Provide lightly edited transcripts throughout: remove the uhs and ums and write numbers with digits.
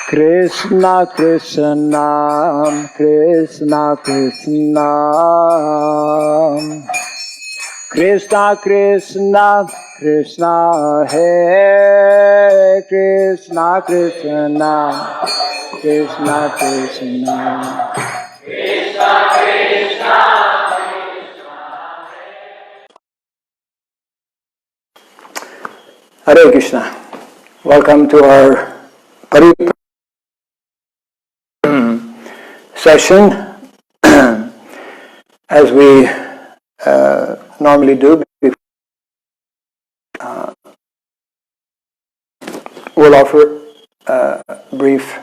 Krishna Krishna, Krishna Krishna, Krishna Krishna, Krishna Hare Krishna Krishna, Krishna Krishna, Krishna Krishna. Hare Krishna. Welcome to our Pariprashnena session, as we normally do. We'll offer brief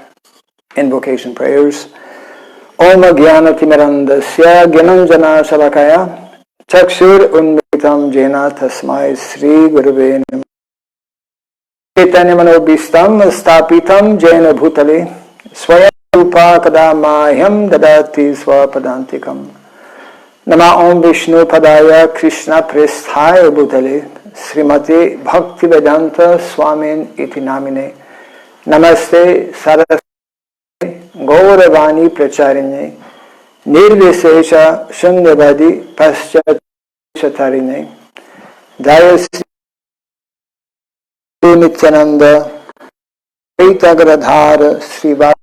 invocation prayers. Om Jnanatimirandasya Gyananjana Shalakaya Chakshur Unmitam Jena Tasmai Sri Gurave Namaha Chaitanya Manobhistam Stapitam Jena Bhutale Swayam Rupa Kadamahyam Dadati Swapadantikam Nama Om Vishnu Padaya Krishna Presthaya Bhutale Srimati Bhakti Vedanta Swamin Iti Namine Namaste Saraswati Gauravani Pracharinye Nirvisesha Shunyavadi Paschat Shatarine Jaya Nityananda Vaitagradhara Srivadi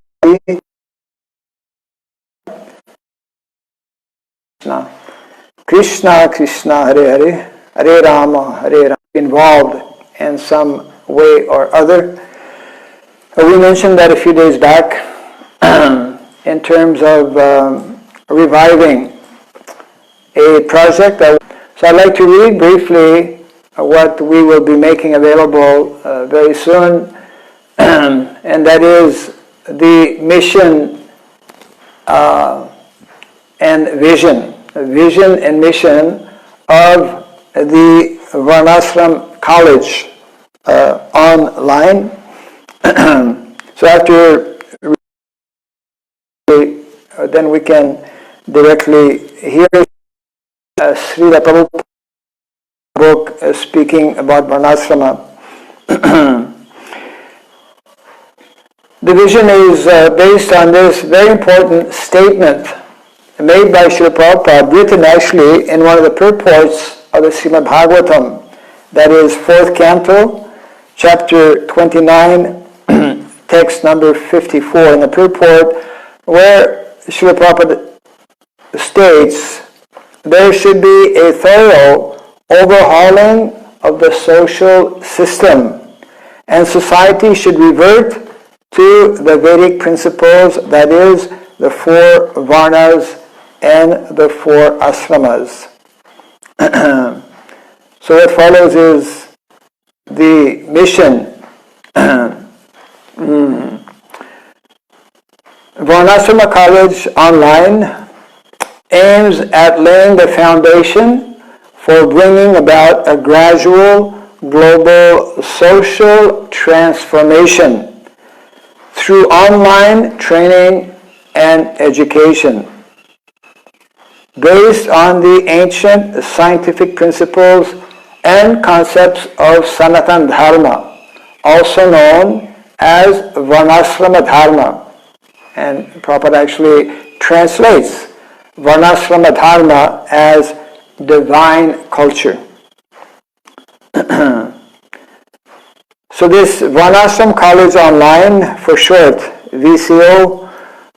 Krishna Krishna Hare Hare Hare Rama involved in some way or other. We mentioned that a few days back in terms of reviving a project. So I'd like to read briefly what we will be making available very soon, and that is the mission and vision and mission of the Varnashram College online. So after then we can directly hear Srila Prabhupada book speaking about Varnashrama. The vision is based on this very important statement made by Srila Prabhupada, written actually in one of the purports of the Srimad Bhagavatam, that is 4th canto, chapter 29, text number 54, in the purport where Srila Prabhupada states, there should be a thorough overhauling of the social system, and society should revert to the Vedic principles, that is, the 4 Varnas and the 4 Ashramas. So what follows is the mission. Varnashrama College Online aims at laying the foundation for bringing about a gradual global social transformation through online training and education, based on the ancient scientific principles and concepts of Sanatana Dharma, also known as Varnashrama Dharma. And Prabhupada actually translates Varnashrama Dharma as divine culture. So this Varnashram College Online, for short, VCO,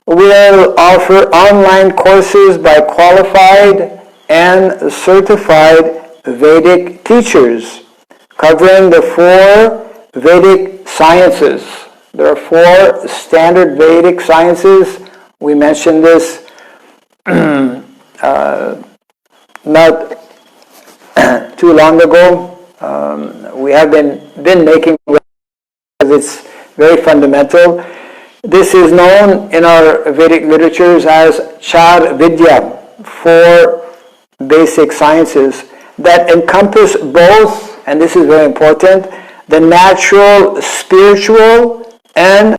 will offer online courses by qualified and certified Vedic teachers covering the 4 Vedic sciences. There are 4 standard Vedic sciences. We mentioned this not too long ago. We have been making, because it's very fundamental. This is known in our Vedic literatures as Char Vidya, 4 basic sciences that encompass both, and this is very important, the natural, spiritual, and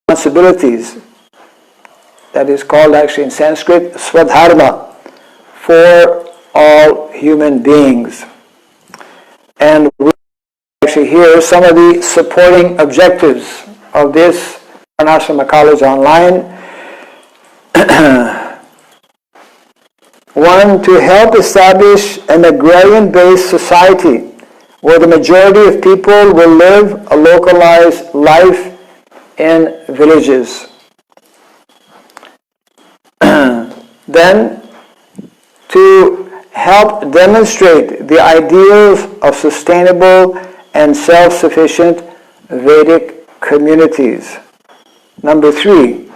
responsibilities. That is called actually in Sanskrit Swadharma, for all human beings. And we actually here some of the supporting objectives of this Varnashrama College Online. One, to help establish an agrarian-based society where the majority of people will live a localized life in villages. Then, to help demonstrate the ideals of sustainable and self-sufficient Vedic communities. Number 3,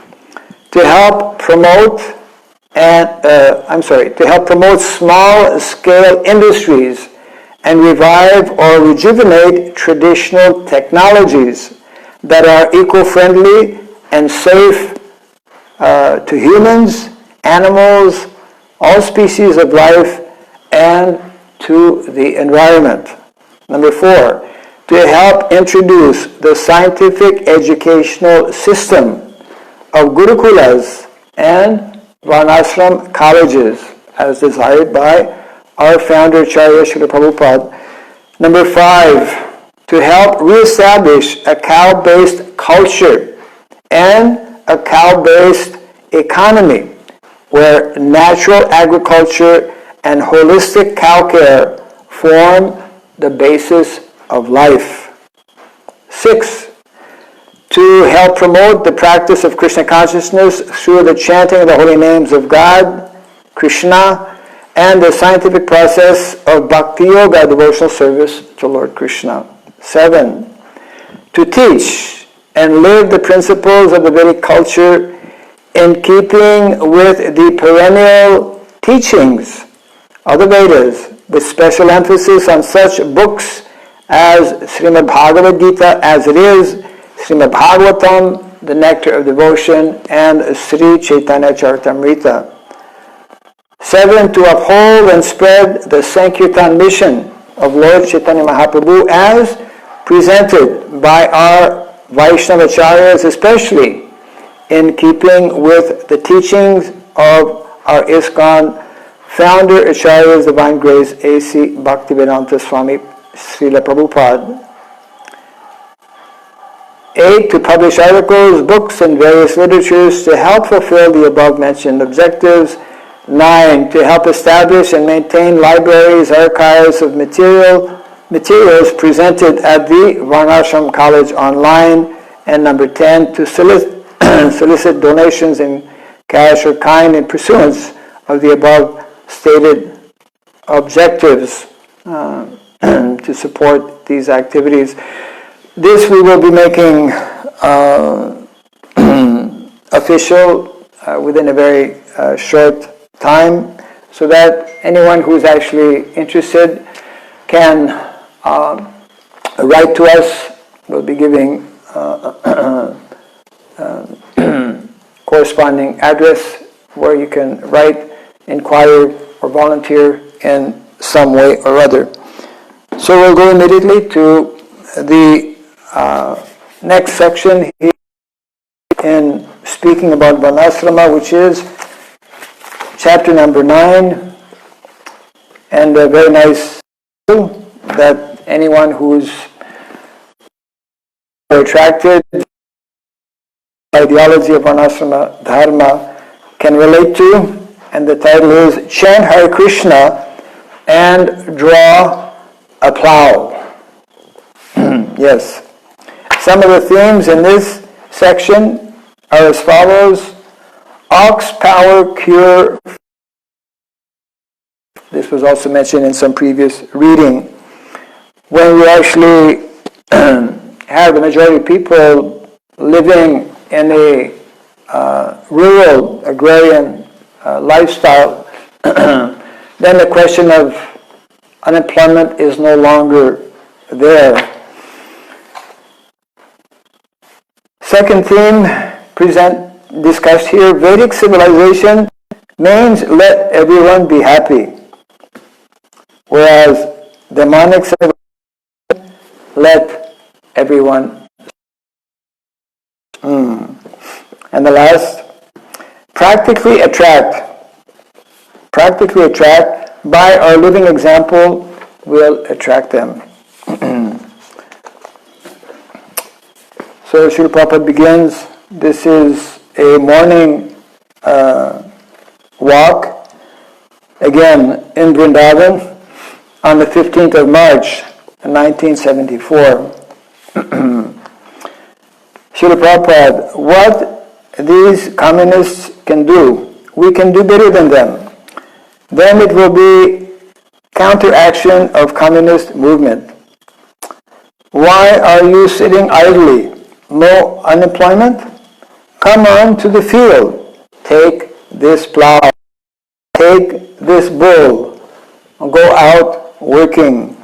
to help promote small-scale industries and revive or rejuvenate traditional technologies that are eco-friendly and safe to humans, animals, all species of life, and to the environment. Number 4, to help introduce the scientific educational system of Gurukulas and Varnashram colleges, as desired by our founder, Acharya Srila Prabhupada. Number 5, to help reestablish a cow-based culture and a cow-based economy where natural agriculture and holistic cow care form the basis of life. 6, to help promote the practice of Krishna consciousness through the chanting of the holy names of God, Krishna, and the scientific process of Bhakti Yoga, devotional service to Lord Krishna. 7, to teach and live the principles of the Vedic culture in keeping with the perennial teachings of the Vedas, with special emphasis on such books as Srimad Bhagavad Gita as it is, Srimad Bhagavatam, the Nectar of Devotion, and Sri Chaitanya Charitamrita. 7, to uphold and spread the Sankirtan mission of Lord Chaitanya Mahaprabhu as presented by our Vaishnava Acharyas, especially in keeping with the teachings of our ISKCON founder, Acharya's Divine Grace, A.C. Bhaktivedanta Swami Srila Prabhupada. 8, to publish articles, books, and various literatures to help fulfill the above-mentioned objectives. 9, to help establish and maintain libraries, archives of materials presented at the Varnashram College Online. And number 10, to solicit donations in cash or kind in pursuance of the above stated objectives to support these activities. This we will be making official within a very short time, so that anyone who is actually interested can write to us. We'll be giving corresponding address where you can write, inquire, or volunteer in some way or other. So we'll go immediately to the next section here in speaking about Varnashrama, which is chapter number 9, and a very nice that anyone who's attracted by the ideology of Varnashrama Dharma can relate to, and the title is Chant Hare Krishna and Draw a Plow. Yes. Some of the themes in this section are as follows. Ox power cure. This was also mentioned in some previous reading. When we actually have the majority of people living in a rural, agrarian lifestyle, then the question of unemployment is no longer there. Second theme discussed here, Vedic civilization means let everyone be happy, whereas demonic civilization, let everyone. And the last, practically attract by our living example will attract them. So Srila Prabhupada begins, this is a morning walk, again in Vrindavan, on the 15th of March, 1974. Srila Prabhupada, what these communists can do, we can do better than them. Then it will be counteraction of communist movement. Why are you sitting idly? No unemployment? Come on to the field. Take this plow. Take this bull. Go out working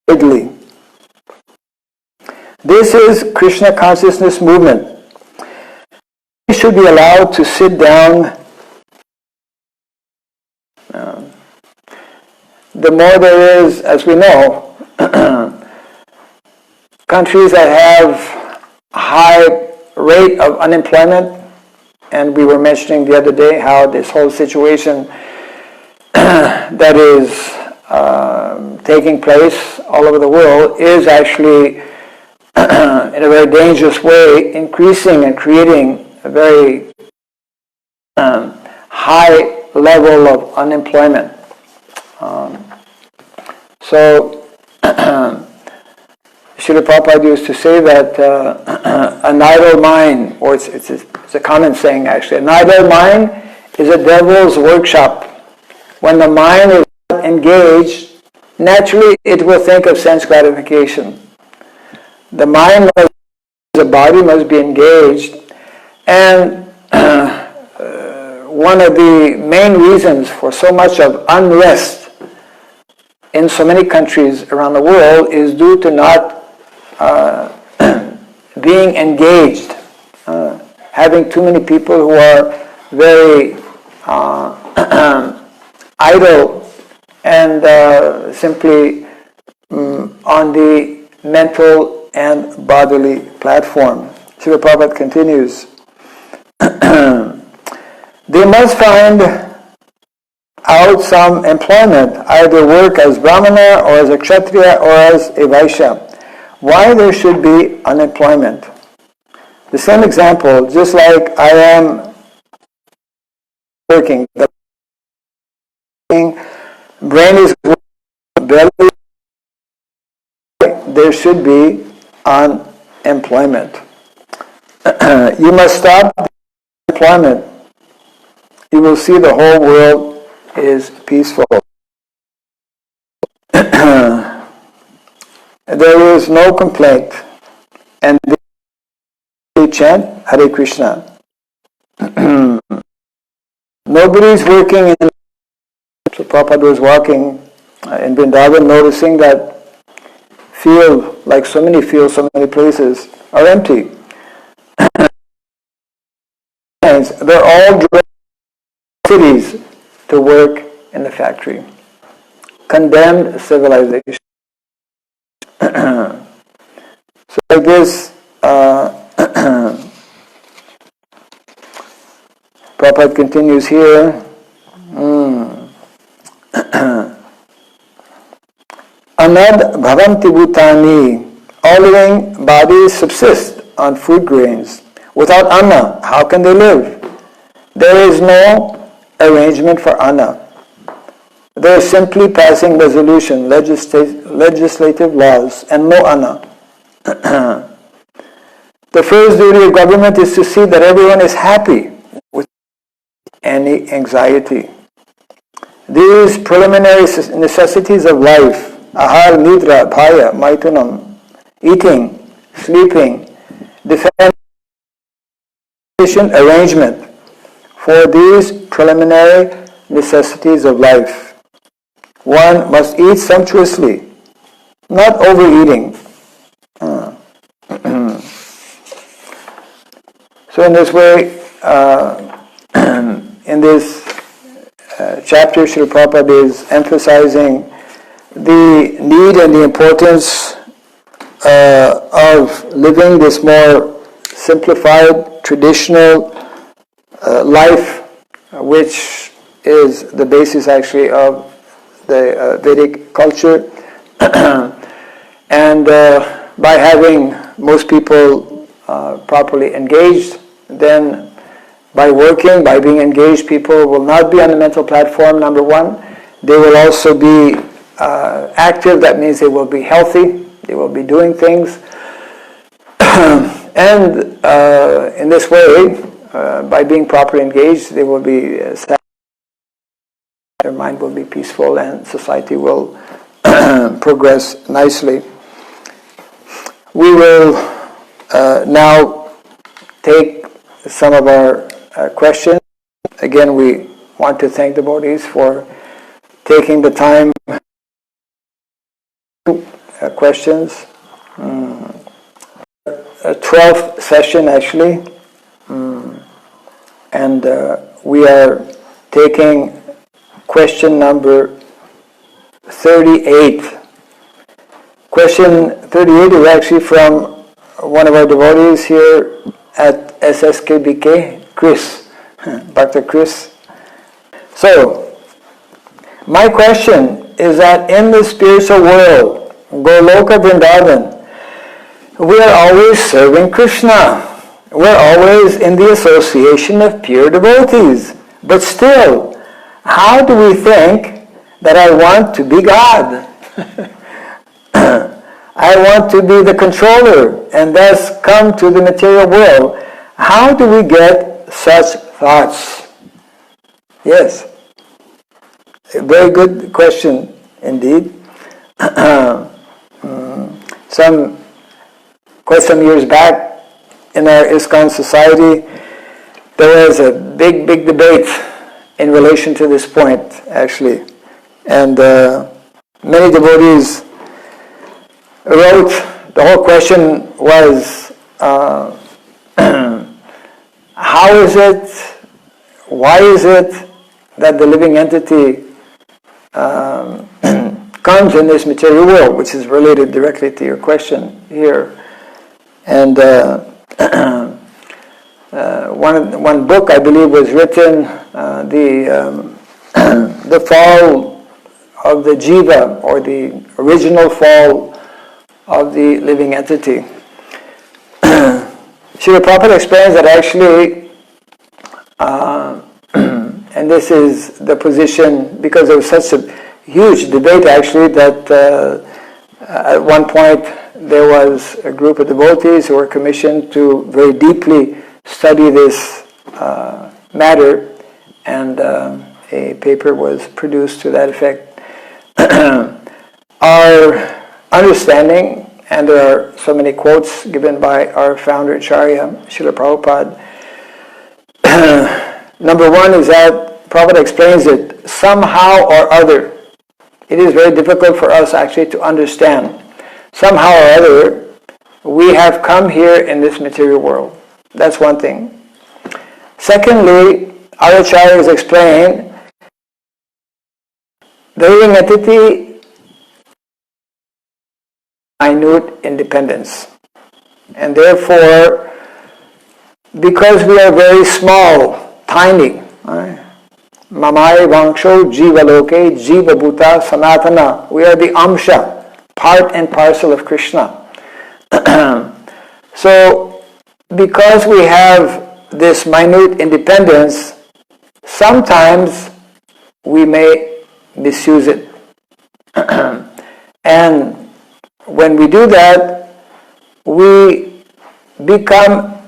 idly. This is Krishna consciousness movement. We should be allowed to sit down. The more there is, as we know, countries that have a high rate of unemployment, and we were mentioning the other day how this whole situation that is taking place all over the world is actually in a very dangerous way increasing and creating a very high level of unemployment. So Srila Prabhupada used to say that an idle mind, or it's a common saying actually, an idle mind is a devil's workshop. When the mind is not engaged, naturally it will think of sense gratification. The mind, the body must be engaged, and one of the main reasons for so much of unrest in so many countries around the world is due to not being engaged, having too many people who are very idle and simply on the mental and bodily platform. Srila Prabhupada continues, they must find out some employment, either work as Brahmana or as a Kshatriya or as a Vaishya. Why there should be unemployment? The same example, just like I am working, the brain is working, belly, there should be unemployment. You must stop employment. You will see the whole world is peaceful. There is no complaint, and they chant Hare Krishna. Nobody's working in. So Prabhupada was walking in Vrindavan, noticing that field, like so many fields, so many places, are empty. They're all driven cities to work in the factory. Condemned civilization. So like this, Prabhupada continues here. Anad bhavanti bhutani. All living bodies subsist on food grains. Without anna, how can they live? There is no arrangement for anna. They are simply passing resolution, legislative laws, and no anna. The first duty of government is to see that everyone is happy without any anxiety. These preliminary necessities of life, ahar, nidra, bhaya, maitunam, eating, sleeping, defense, sufficient arrangement for these preliminary necessities of life. One must eat sumptuously, not overeating. So in this way, in this chapter, Srila Prabhupada is emphasizing the need and the importance of living this more simplified, traditional life, which is the basis actually of the Vedic culture. And by having most people properly engaged. Then by working, by being engaged, people will not be on the mental platform, number one. They will also be active. That means they will be healthy. They will be doing things. And in this way, by being properly engaged, they will be satisfied. Their mind will be peaceful and society will progress nicely. We will now take some of our questions. Again, we want to thank the devotees for taking the time. Questions. 12th session actually. And we are taking question number 38. Question 38 is actually from one of our devotees here at SSKBK, Chris, Dr. Chris. So, my question is that in the spiritual world, Goloka Vrindavan, we are always serving Krishna. We're always in the association of pure devotees. But still, how do we think that I want to be God? I want to be the controller and thus come to the material world. How do we get such thoughts? Yes. A very good question indeed. Quite some years back in our ISKCON society, there was a big debate in relation to this point, actually. And many devotees wrote, the whole question was, how is it, why is it that the living entity comes in this material world, which is related directly to your question here. And one book, I believe, was written, the fall of the jiva, or the original fall of the living entity. Srila Prabhupada explains that actually, and this is the position, because there was such a huge debate actually that at one point there was a group of devotees who were commissioned to very deeply study this matter, and a paper was produced to that effect. Our understanding, and there are so many quotes given by our founder Acharya, Srila Prabhupada. Number one is that Prabhupada explains it somehow or other. It is very difficult for us actually to understand. Somehow or other, we have come here in this material world. That's one thing. Secondly, our Acharyas explain the living entity minute independence. And therefore, because we are very small, tiny, Mamai Vangsho Jiva Loke Jiva Bhuta Sanatana, we are the Amsha, part and parcel of Krishna. So, because we have this minute independence, sometimes we may misuse it. And when we do that, we become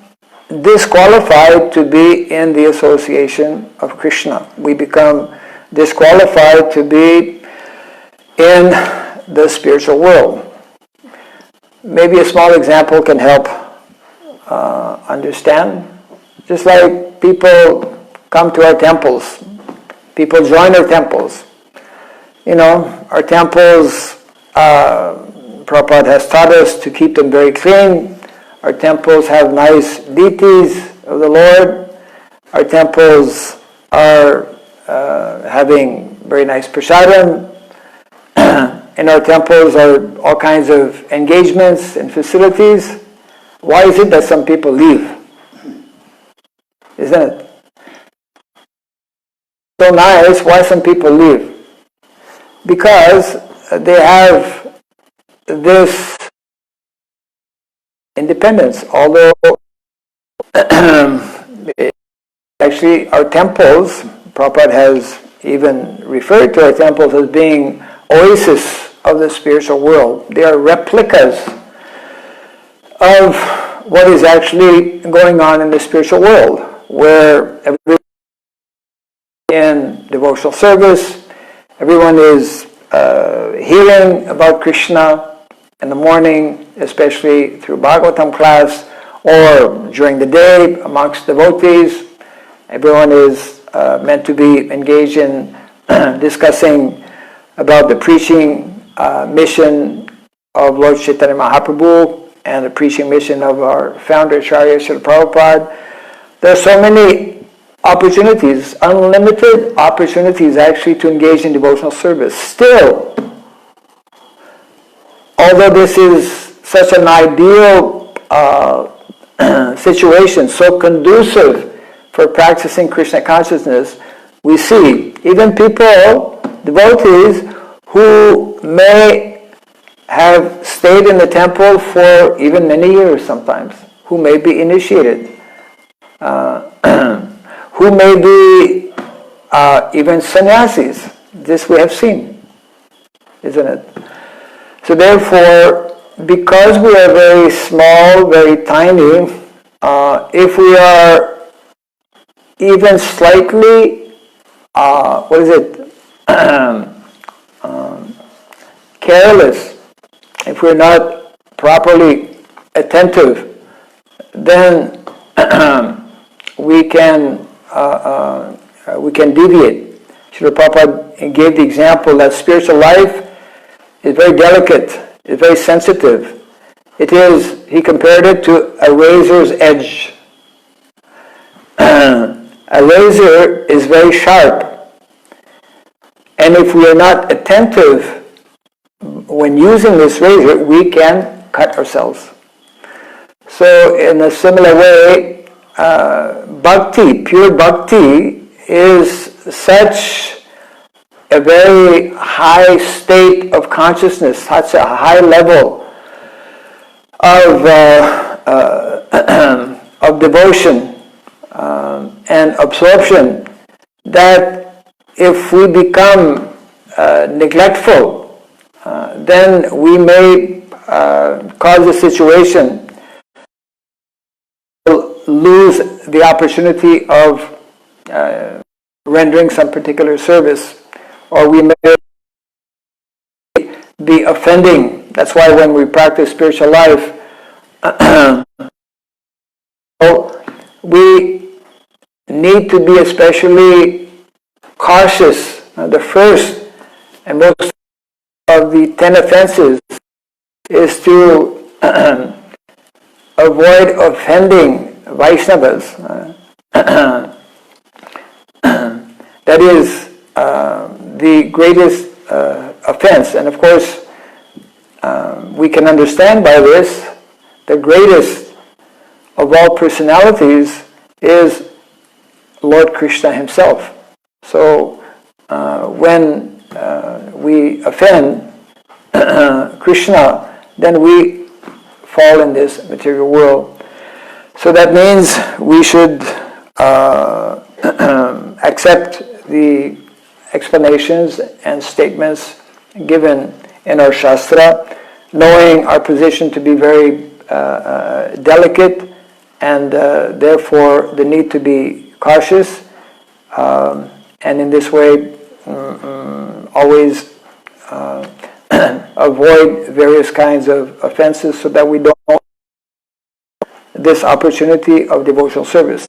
disqualified to be in the association of Krishna. We become disqualified to be in the spiritual world. Maybe a small example can help understand. Just like people come to our temples, people join our temples. You know, our temples, Prabhupada has taught us to keep them very clean. Our temples have nice deities of the Lord. Our temples are having very nice prasadam. In our temples are all kinds of engagements and facilities. Why is it that some people leave? Isn't it? So nice, why some people leave? Because they have this independence. Although actually our temples, Prabhupada has even referred to our temples as being oases of the spiritual world. They are replicas of what is actually going on in the spiritual world, where everyone in devotional service, everyone is hearing about Krishna in the morning, especially through Bhagavatam class, or during the day amongst devotees. Everyone is meant to be engaged in discussing about the preaching mission of Lord Chaitanya Mahaprabhu and the preaching mission of our founder, Acharya Srila Prabhupada. There are so many opportunities, unlimited opportunities actually to engage in devotional service. Still, although this is such an ideal situation, so conducive for practicing Krishna consciousness, we see even people, devotees, who may have stayed in the temple for even many years sometimes, who may be initiated, who may be even sannyasis. This we have seen, isn't it? So therefore, because we are very small, very tiny, if we are even slightly, careless, if we're not properly attentive, then we can deviate. Srila Prabhupada gave the example that spiritual life is very delicate, it's very sensitive. It is, he compared it to a razor's edge. A razor is very sharp, and if we are not attentive when using this razor, we can cut ourselves. So in a similar way, bhakti, pure bhakti, is such a very high state of consciousness, such a high level of devotion and absorption, that if we become neglectful, then we may cause a situation to lose the opportunity of rendering some particular service, or we may be offending. That's why when we practice spiritual life, we need to be especially cautious. The first and most of the 10 offenses is to avoid offending Vaishnavas. That is the greatest offense. And of course, we can understand by this, the greatest of all personalities is Lord Krishna himself. So when we offend Krishna, then we fall in this material world. So that means we should accept the explanations and statements given in our Shastra, knowing our position to be very delicate, and therefore the need to be cautious, and in this way always avoid various kinds of offenses, so that we don't lose this opportunity of devotional service.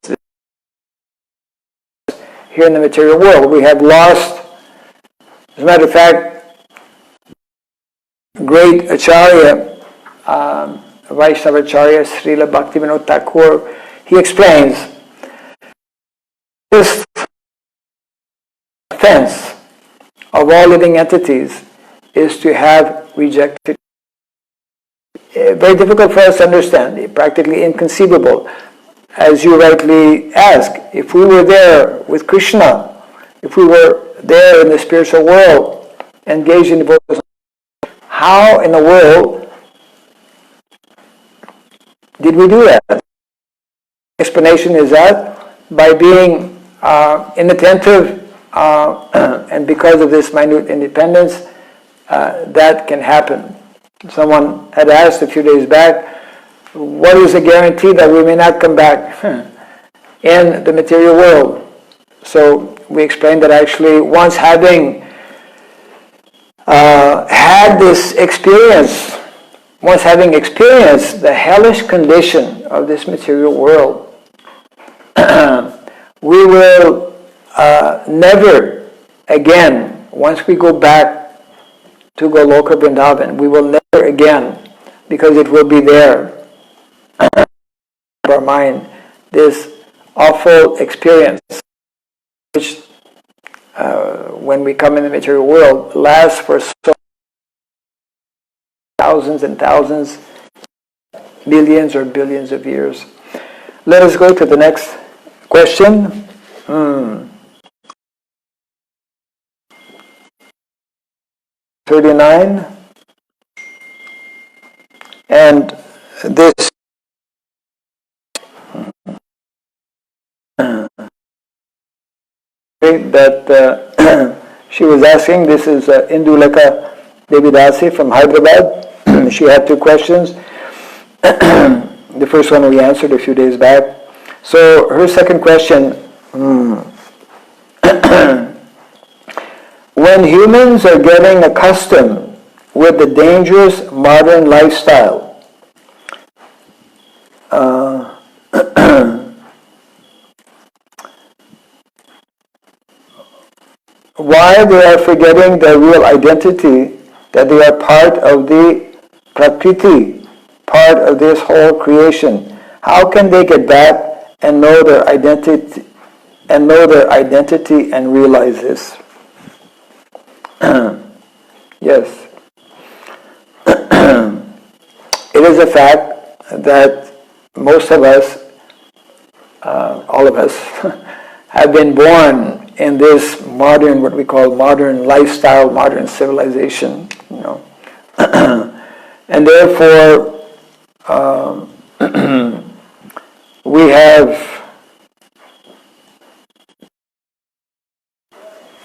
Here in the material world, we have lost, as a matter of fact, great Acharya, Vaishnava Acharya, Srila Bhaktivinoda Thakur, he explains, this offense of all living entities is to have rejected. Very difficult for us to understand, practically inconceivable. As you rightly ask, if we were there with Krishna, if we were there in the spiritual world, engaged in devotion, how in the world Did we do that? Explanation is that by being inattentive and because of this minute independence, that can happen. Someone had asked a few days back, what is the guarantee that we may not come back in the material world? So we explained that actually once having had this experience, once having experienced the hellish condition of this material world, we will never again, once we go back to Goloka Vrindavan, we will never again, because it will be there in our mind, this awful experience, which when we come in the material world, lasts for so thousands and thousands, millions or billions of years. Let us go to the next question. 39. And this that she was asking, this is Induleka Devidasi from Hyderabad. She had two questions. The first one we answered a few days back. So her second question, when humans are getting accustomed with the dangerous modern lifestyle, why they are forgetting their real identity, that they are part of the Prakriti, part of this whole creation. How can they get back and know their identity and realize this? Yes. It is a fact that most of us, all of us, have been born in this modern, what we call modern lifestyle, modern civilization, and therefore we have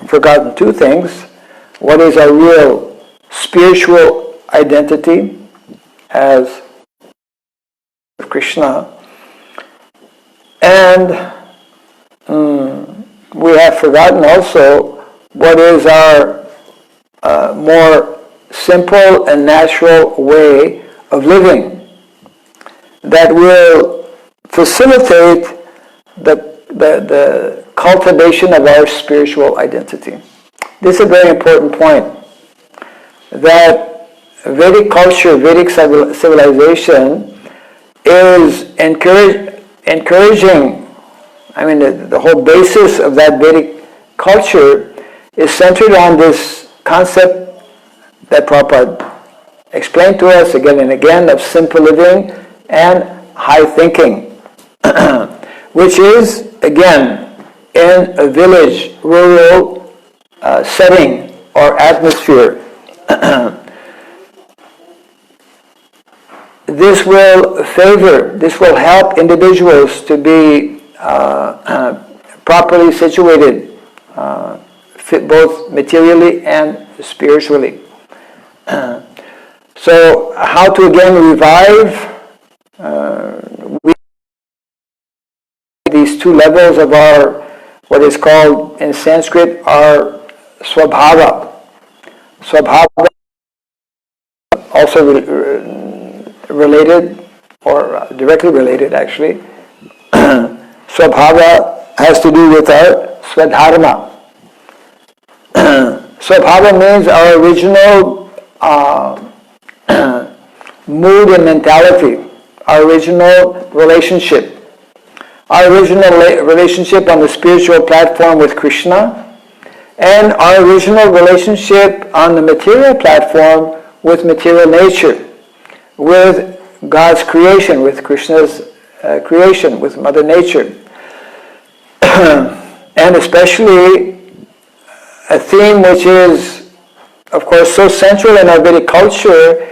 forgotten two things. What is our real spiritual identity as Krishna, and we have forgotten also what is our more simple and natural way of living that will facilitate the cultivation of our spiritual identity. This is a very important point, that Vedic culture, Vedic civilization is encouraging, the whole basis of that Vedic culture is centered on this concept that Prabhupada explained to us again and again of simple living and high thinking, which is, again, in a village, rural setting or atmosphere. This will help individuals to be properly situated, both materially and spiritually. So how to again revive these two levels of our, what is called in Sanskrit, our Swabhava. Swabhava, also related, or directly related actually. Swabhava has to do with our Swadharma. Swabhava means our original mood and mentality, our original relationship. Our original relationship on the spiritual platform with Krishna, and our original relationship on the material platform with material nature, with God's creation, with Krishna's creation, with Mother Nature. And especially a theme which is, of course, so central in our Vedic culture,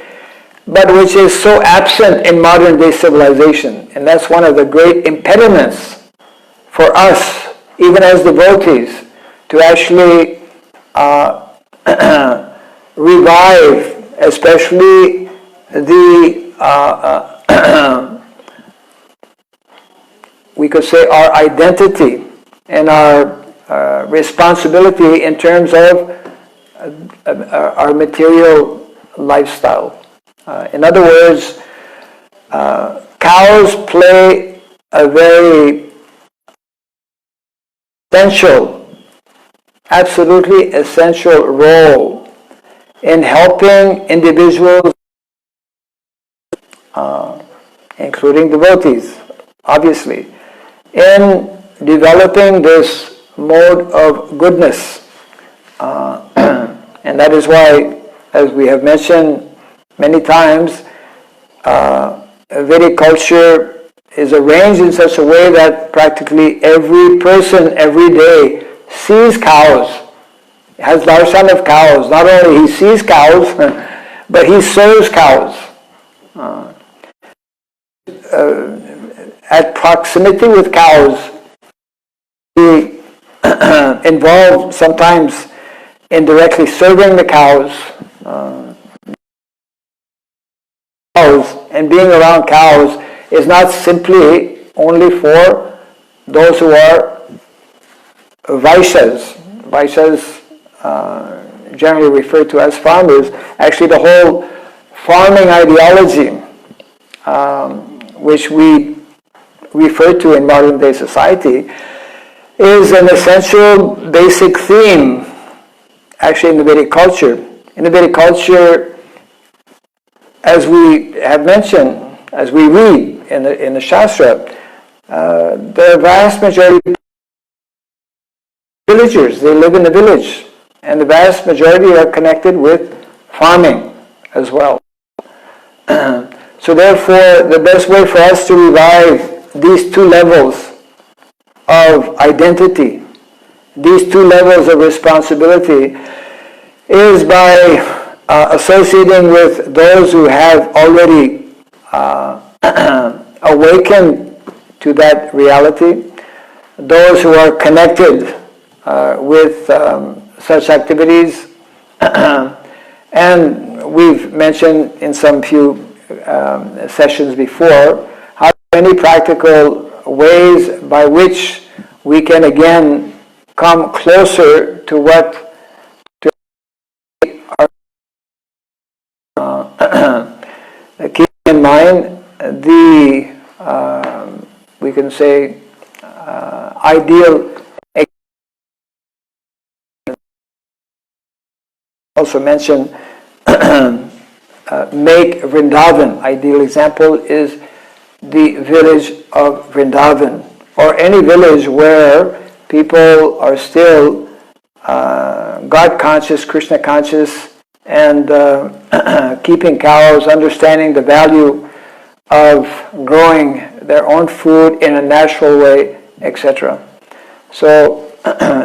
but which is so absent in modern day civilization. And that's one of the great impediments for us, even as devotees, to actually revive, especially the, we could say, our identity and our responsibility in terms of our material lifestyle. In other words, cows play a very essential, absolutely essential role in helping individuals, including devotees, obviously, in developing this mode of goodness. And that is why, as we have mentioned many times, Vedic culture is arranged in such a way that practically every person every day sees cows, has darshan of cows. Not only he sees cows, but he serves cows. At proximity with cows, he involved sometimes in directly serving the cows, and being around cows is not simply only for those who are Vaishyas. Vaishyas, generally referred to as farmers. Actually, the whole farming ideology, which we refer to in modern day society, is an essential basic theme actually in the Vedic culture. In the Vedic culture, as we have mentioned, as we read in the Shastra, the vast majority of villagers, they live in the village, and the vast majority are connected with farming as well. So therefore, the best way for us to revive these two levels of identity, these two levels of responsibility, is by associating with those who have already awakened to that reality, those who are connected with such activities. And we've mentioned in some few sessions before how many practical ways by which we can again come closer to what keep in mind the we can say ideal. Also mention make Vrindavan. Ideal example is the village of Vrindavan, or any village where people are still God conscious, Krishna conscious, and keeping cows, understanding the value of growing their own food in a natural way, etc. So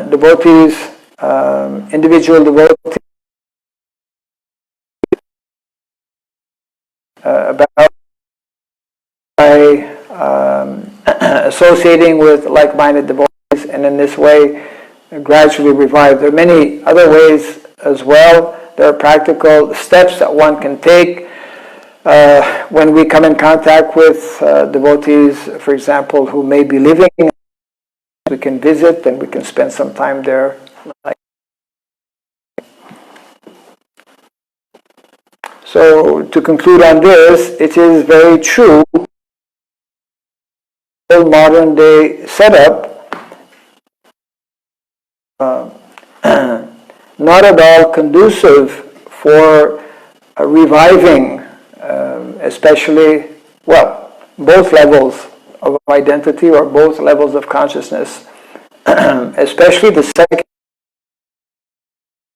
devotees, individual devotees, about by associating with like-minded devotees, and in this way gradually revive. There are many other ways as well. There are practical steps that one can take when we come in contact with devotees, for example, who may be living. We can visit and we can spend some time there. So to conclude on this, it is very true, the modern day setup not at all conducive for reviving, especially, well, both levels of identity or both levels of consciousness, especially the second,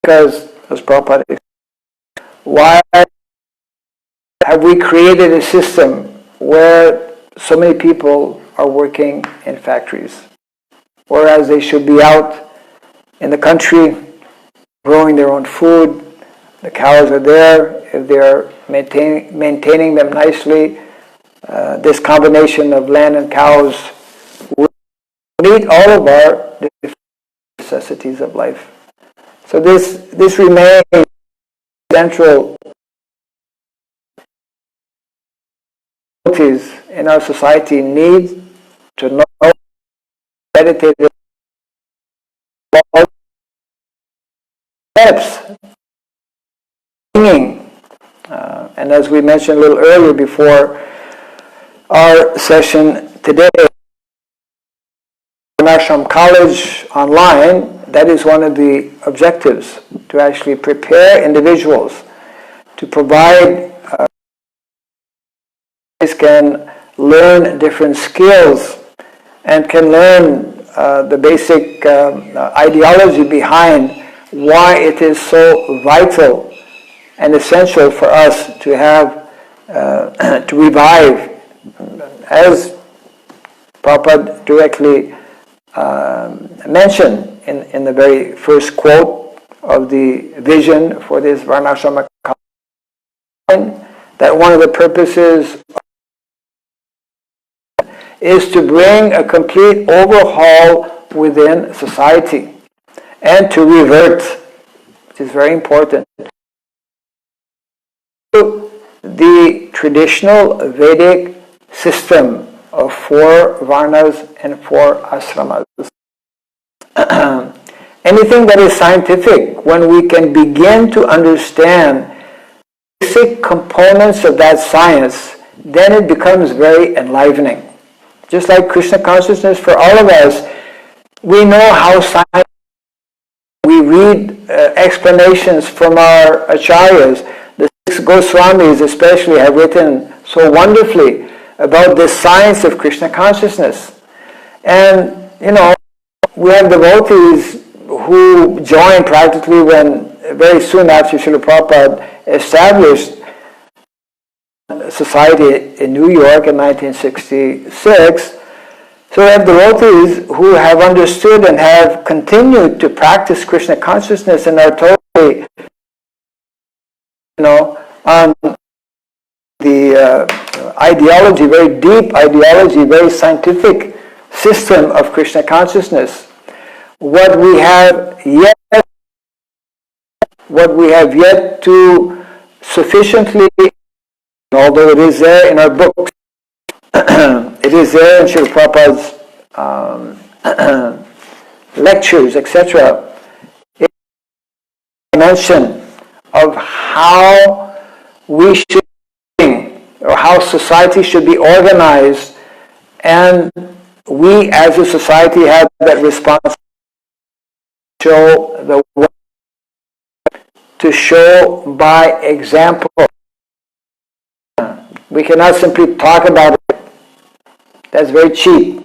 because, as Prabhupada said, why have we created a system where so many people are working in factories, whereas they should be out in the country growing their own food? The cows are there. If they're maintaining them nicely. This combination of land and cows will meet all of our necessities of life. So this remains central in our society. Need to know, meditate steps, singing, and as we mentioned a little earlier before our session today, Ashram College online, that is one of the objectives, to actually prepare individuals to provide can learn different skills and can learn the basic ideology behind why it is so vital and essential for us to have to revive, as Prabhupada directly mentioned in the very first quote of the vision for this Varnashrama, that one of the purposes is to bring a complete overhaul within society and to revert, which is very important, to the traditional Vedic system of 4 varnas and 4 ashramas. Anything that is scientific, when we can begin to understand basic components of that science, then it becomes very enlivening. Just like Krishna consciousness for all of us, we know how science, we read explanations from our acharyas. The 6 Goswamis especially have written so wonderfully about the science of Krishna consciousness. And, we have devotees who joined practically when, very soon after Srila Prabhupada established society in New York in 1966. So we have devotees who have understood and have continued to practice Krishna consciousness and are totally, on the ideology, very deep ideology, very scientific system of Krishna consciousness. What we have yet to sufficiently, although it is there in our books, it is there in Srila Prabhupada's lectures, etc. It's a mention of how we should, or how society should be organized, and we as a society have that responsibility to show the way, to show by example. We cannot simply talk about it. That's very cheap.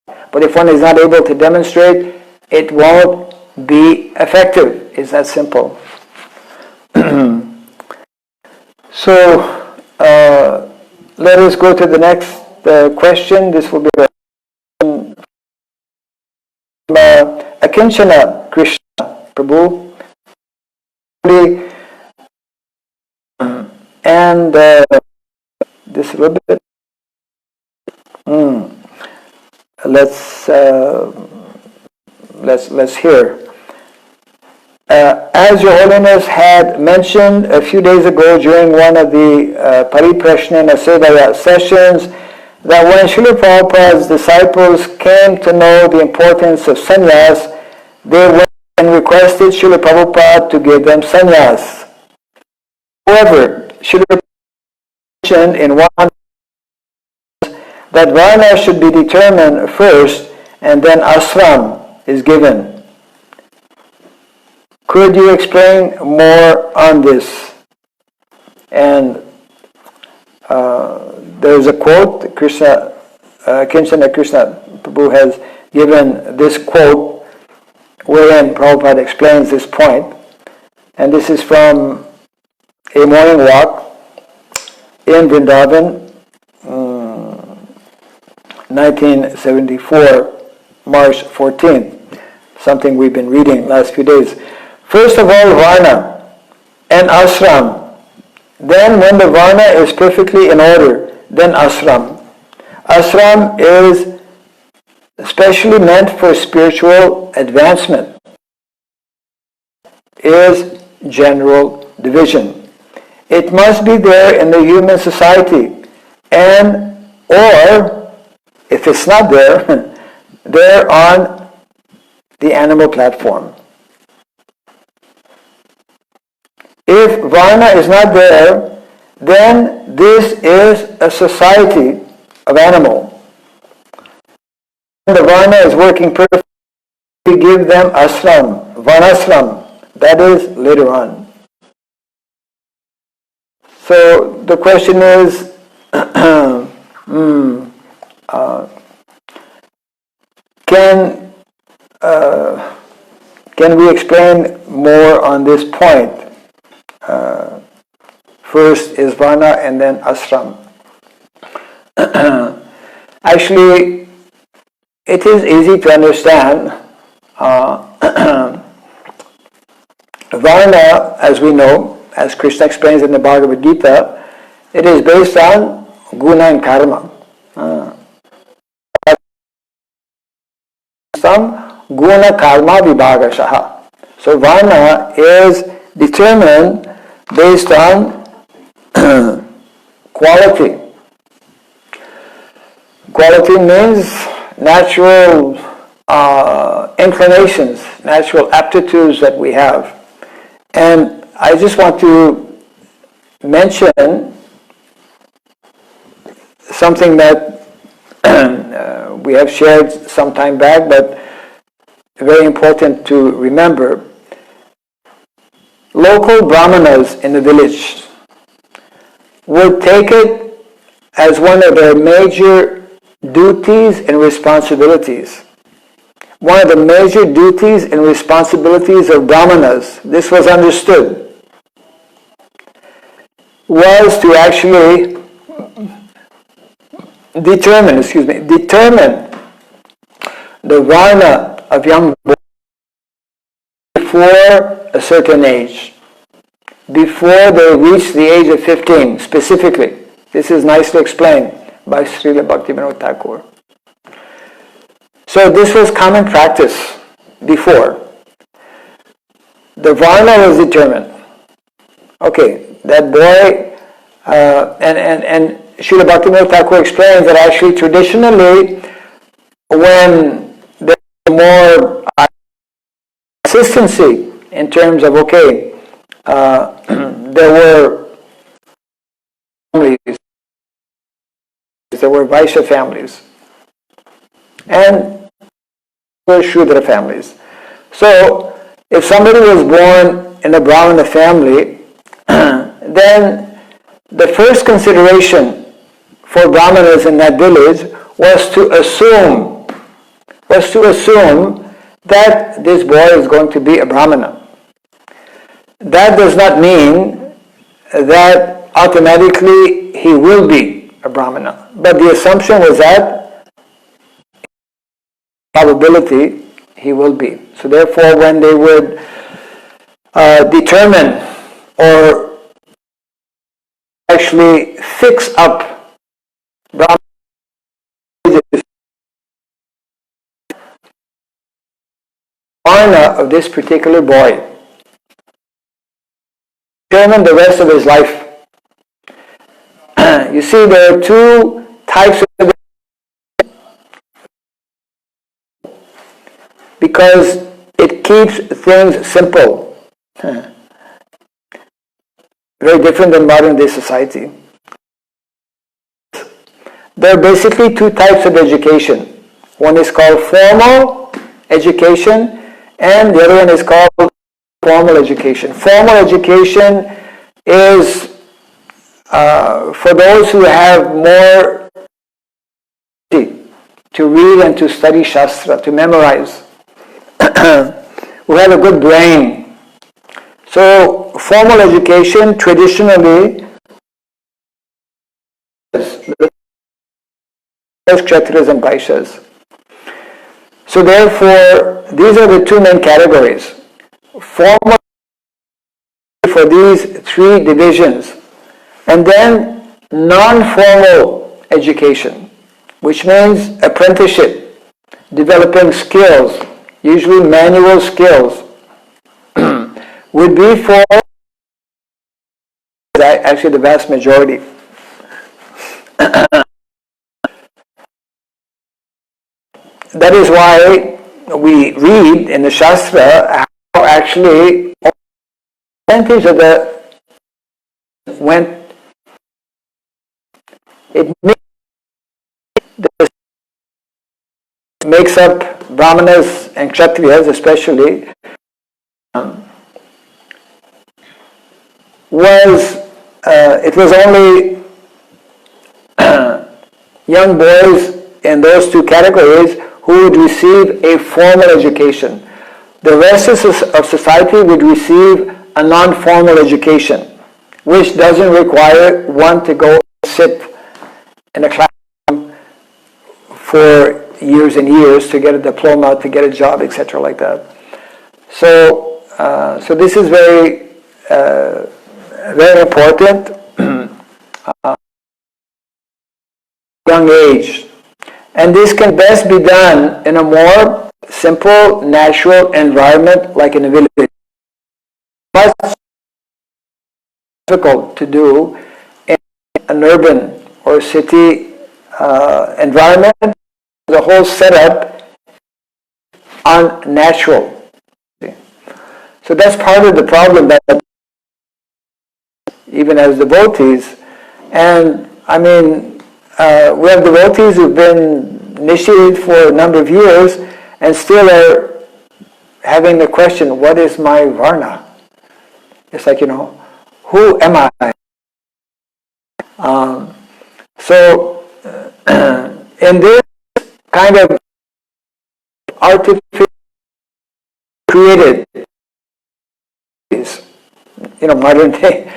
But if one is not able to demonstrate, it won't be effective. It's that simple. So, let us go to the next question. This will be from Akinchana Krishna Prabhu. And this a little bit. Let's hear. As Your Holiness had mentioned a few days ago during one of the Pariprashnena Sevaya sessions, that when Srila Prabhupada's disciples came to know the importance of sannyas, they went and requested Srila Prabhupada to give them sannyas. However, Srila Prabhupada mentioned in one that varna should be determined first and then ashram is given. Could you explain more on this? And there's a quote, Kinchana Krishna Prabhu has given this quote wherein Prabhupada explains this point. And this is from a morning walk in Vrindavan, 1974, March 14th, something we've been reading last few days. First of all, varna and ashram Then when the varna is perfectly in order, then ashram. Ashram is specially meant for spiritual advancement, is general division. It must be there in the human society, and or if it's not there, there on the animal platform. If varna is not there, then this is a society of animal. The varna is working perfectly. We give them ashram, varnashram. That is later on. So the question is, can we explain more on this point? First is varna and then ashram. Actually, it is easy to understand. Varna, as we know, as Krishna explains in the Bhagavad Gita, it is based on guna and karma. Some guna karma vibhagashaha. So varna is determined based on quality. Quality means natural inclinations, natural aptitudes that we have. And I just want to mention something that we have shared some time back, but very important to remember. Local brahmanas in the village would take it as one of their major duties and responsibilities. One of the major duties and responsibilities of brahmanas, this was understood, was to actually determine the varna of young boys before a certain age, before they reach the age of 15 specifically. This is nicely explained by Srila Bhaktivinoda Thakur. So this was common practice before. The varna was determined. Okay, that boy, and Srila Bhaktivinoda Thakur explains that actually traditionally when there was more consistency in terms of, okay, there were families, there were Vaishya families, and there were Shudra families. So, if somebody was born in a Brahmana family, then the first consideration for Brahmanas in that village was to assume that this boy is going to be a Brahmana. That does not mean that automatically he will be a Brahmana. But the assumption was that probability he will be. So therefore when they would determine or actually fix up Brahmana varna of this particular boy, determine the rest of his life. You see, there are two types of, because it keeps things simple. Very different than modern day society. There are basically two types of education. One is called formal education, and the other one is called formal education. Formal education is for those who have more to read and to study Shastra, to memorize, who have a good brain. So formal education traditionally Kshatriyas and Vaishyas. So therefore, these are the two main categories. Formal for these three divisions. And then non-formal education, which means apprenticeship, developing skills, usually manual skills, would be for actually the vast majority. That is why we read in the Shastra how actually all percentage of the went, it makes up Brahmanas and Kshatriyas especially, it was only young boys in those two categories who would receive a formal education. The rest of society would receive a non-formal education, which doesn't require one to go sit in a classroom for years and years to get a diploma, to get a job, etc., like that. So this is very, very important. Young age. And this can best be done in a more simple, natural environment like in a village. Much difficult to do in an urban or city environment. The whole setup unnatural. So that's part of the problem that even as devotees, and I mean, we have devotees who've been initiated for a number of years and still are having the question, what is my varna? It's like, who am I? So in this kind of artificial created, modern day,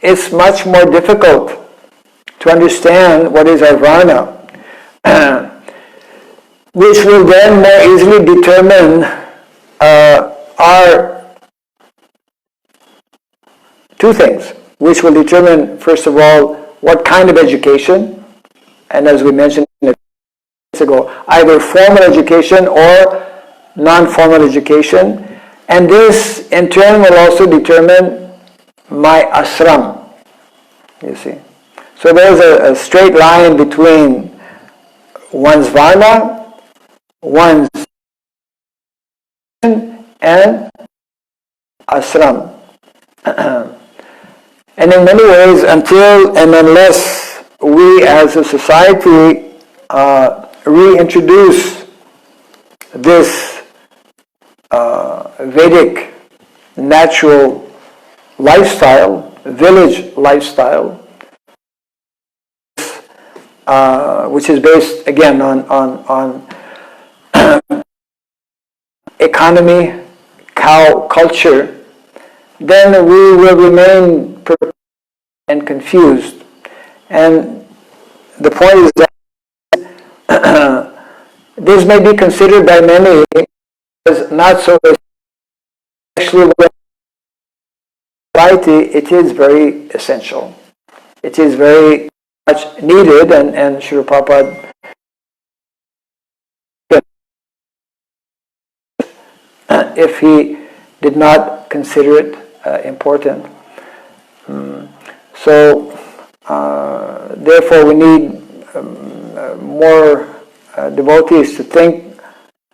it's much more difficult to understand what is our varna, which will then more easily determine our two things, which will determine, first of all, what kind of education, and as we mentioned minutes ago, either formal education or non-formal education, and this in turn will also determine my ashram, you see. So there's a straight line between one's varna, one's and ashram. And in many ways, until and unless we as a society reintroduce this Vedic natural lifestyle, village lifestyle, which is based again on economy, cow culture, then we will remain perplexed and confused. And the point is that this may be considered by many as not so, actually society, it is very essential. It is very much needed, and Srila Prabhupada if he did not consider it important. So therefore we need more devotees to think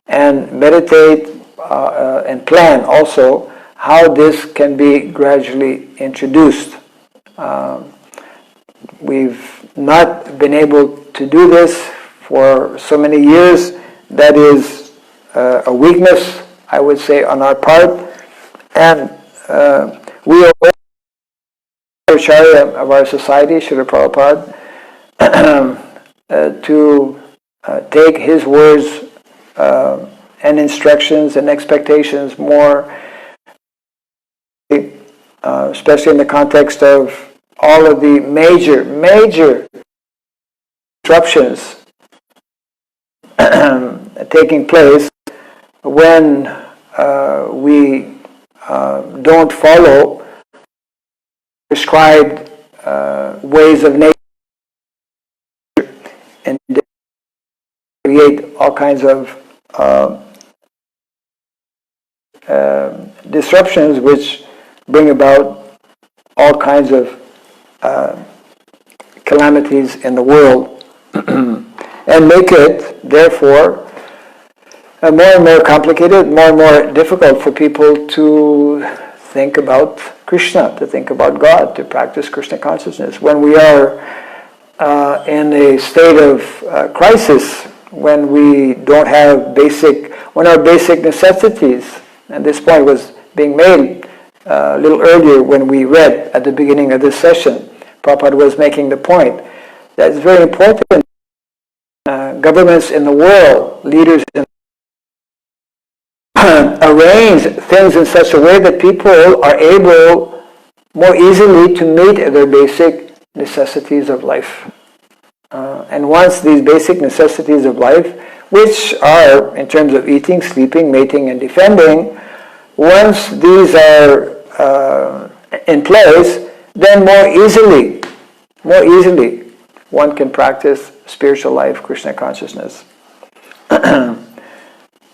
and meditate and plan also how this can be gradually introduced. We've not been able to do this for so many years. That is a weakness, I would say, on our part. And we are the Acharya of our society, Srila Prabhupada, to take his words and instructions and expectations more, especially in the context of all of the major disruptions taking place when we don't follow prescribed ways of nature and create all kinds of disruptions which bring about all kinds of calamities in the world and make it, therefore, more and more complicated, more and more difficult for people to think about Krishna, to think about God, to practice Krishna consciousness. When we are in a state of crisis, when we don't have when our basic necessities, and this point was being made a little earlier when we read at the beginning of this session, Prabhupada was making the point that it's very important. Governments in the world, leaders in arrange things in such a way that people are able more easily to meet their basic necessities of life. And once these basic necessities of life, which are in terms of eating, sleeping, mating, and defending, once these are in place, then more easily one can practice spiritual life, Krishna consciousness.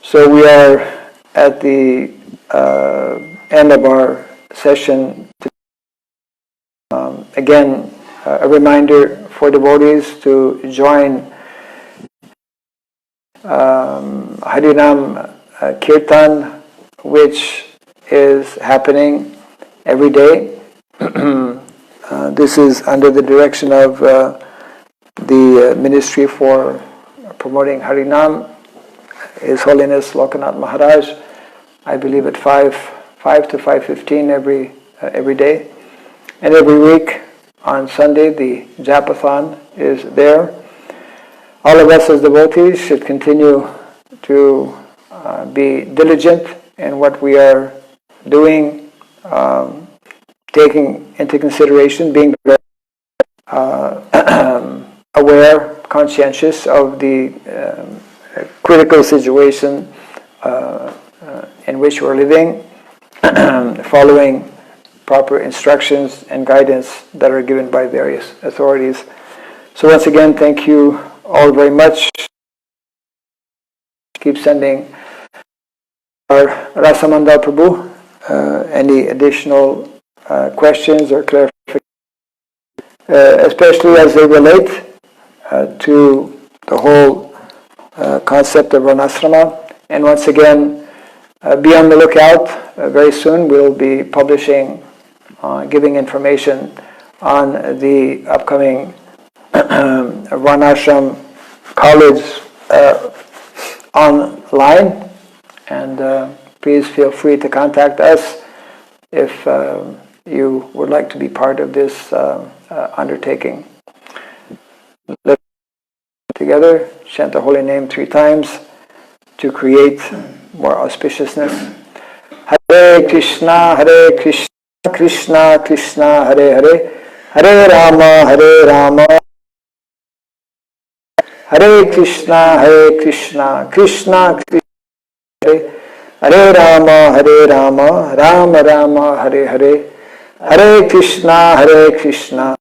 So we are at the end of our session. Again, a reminder for devotees to join Harinam Kirtan, which is happening every day. This is under the direction of the Ministry for Promoting Harinam, His Holiness Lokanath Maharaj, I believe at 5 to 5:15 every day. And every week on Sunday, the Japathon is there. All of us as devotees should continue to be diligent in what we are doing, taking into consideration, being very aware, conscientious of the critical situation in which we're living, following proper instructions and guidance that are given by various authorities. So once again, thank you all very much. Keep sending our Rasamandal Prabhu any additional questions or clarifications, especially as they relate to the whole concept of Varnasrama. And once again, be on the lookout. Very soon we'll be publishing, giving information on the upcoming Varnashram College online. And please feel free to contact us if you would like to be part of this undertaking. Let's together chant the holy name 3 times to create more auspiciousness. Hare Krishna, Krishna Krishna, Hare Hare, Hare Rama, Hare Krishna, Krishna Krishna, Hare Rama, Rama Rama, Hare Hare, Hare Krishna, Krishna.